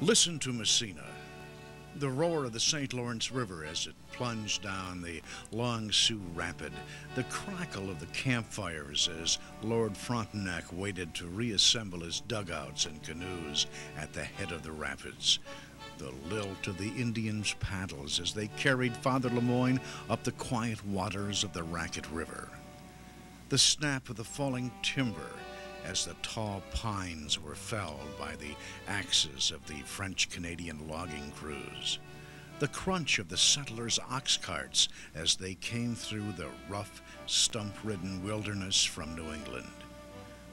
Listen to Massena, the roar of the St. Lawrence River as it plunged down the Long Sioux Rapid, the crackle of the campfires as Lord Frontenac waited to reassemble his dugouts and canoes at the head of the rapids, the lilt of the Indians' paddles as they carried Father Lemoyne up the quiet waters of the Racket River, the snap of the falling timber as the tall pines were felled by the axes of the French-Canadian logging crews, the crunch of the settlers' ox carts as they came through the rough, stump-ridden wilderness from New England,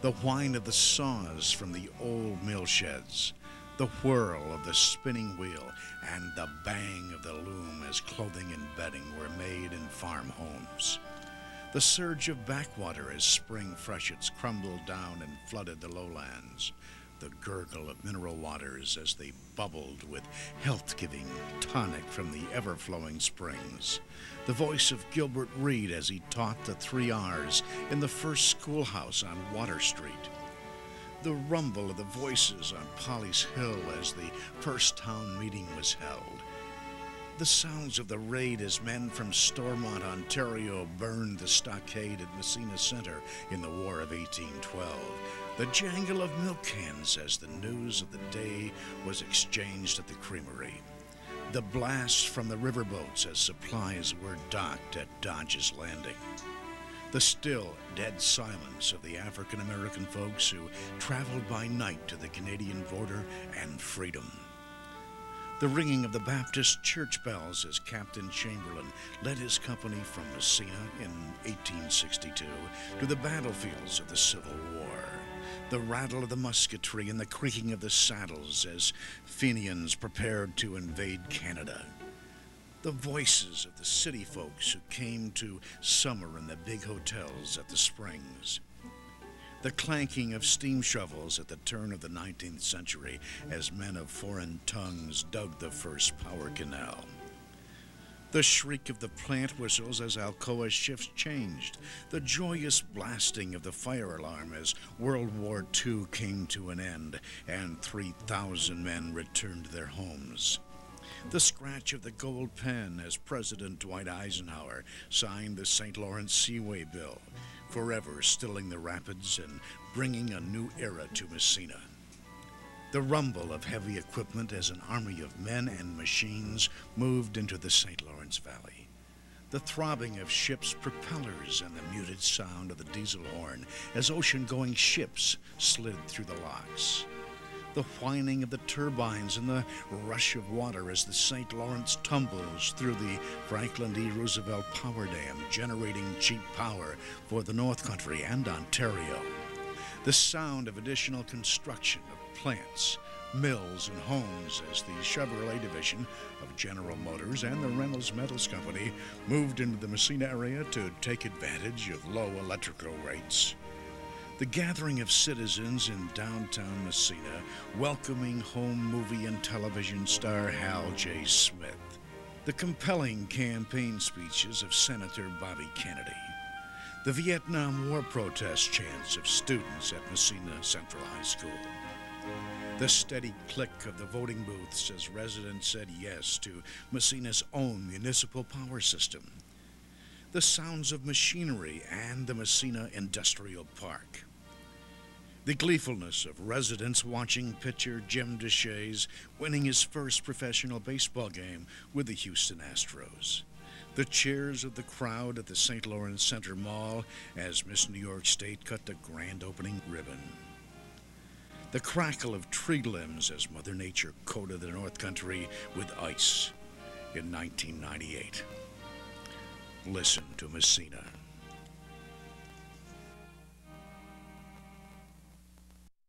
the whine of the saws from the old mill sheds, the whirl of the spinning wheel, and the bang of the loom as clothing and bedding were made in farm homes. The surge of backwater as spring freshets crumbled down and flooded the lowlands. The gurgle of mineral waters as they bubbled with health-giving tonic from the ever-flowing springs. The voice of Gilbert Reed as he taught the 3 R's in the first schoolhouse on Water Street. The rumble of the voices on Polly's Hill as the first town meeting was held. The sounds of the raid as men from Stormont, Ontario burned the stockade at Massena Center in the War of 1812. The jangle of milk cans as the news of the day was exchanged at the creamery. The blast from the riverboats as supplies were docked at Dodge's Landing. The still, dead silence of the African-American folks who traveled by night to the Canadian border and freedom. The ringing of the Baptist church bells as Captain Chamberlain led his company from Massena in 1862 to the battlefields of the Civil War. The rattle of the musketry and the creaking of the saddles as Fenians prepared to invade Canada. The voices of the city folks who came to summer in the big hotels at the Springs. The clanking of steam shovels at the turn of the 19th century as men of foreign tongues dug the first power canal. The shriek of the plant whistles as Alcoa's shifts changed. The joyous blasting of the fire alarm as World War II came to an end and 3,000 men returned to their homes. The scratch of the gold pen as President Dwight Eisenhower signed the St. Lawrence Seaway Bill, forever stilling the rapids and bringing a new era to Massena. The rumble of heavy equipment as an army of men and machines moved into the St. Lawrence Valley. The throbbing of ships' propellers and the muted sound of the diesel horn as ocean-going ships slid through the locks. The whining of the turbines and the rush of water as the St. Lawrence tumbles through the Franklin D. Roosevelt Power Dam, generating cheap power for the North Country and Ontario. The sound of additional construction of plants, mills, and homes as the Chevrolet division of General Motors and the Reynolds Metals Company moved into the Massena area to take advantage of low electrical rates. The gathering of citizens in downtown Massena welcoming home movie and television star Hal J. Smith. The compelling campaign speeches of Senator Bobby Kennedy. The Vietnam War protest chants of students at Massena Central High School. The steady click of the voting booths as residents said yes to Massena's own municipal power system. The sounds of machinery and the Massena Industrial Park. The gleefulness of residents watching pitcher Jim Deshaies winning his first professional baseball game with the Houston Astros. The cheers of the crowd at the St. Lawrence Center Mall as Miss New York State cut the grand opening ribbon. The crackle of tree limbs as Mother Nature coated the North Country with ice in 1998. Listen to Massena.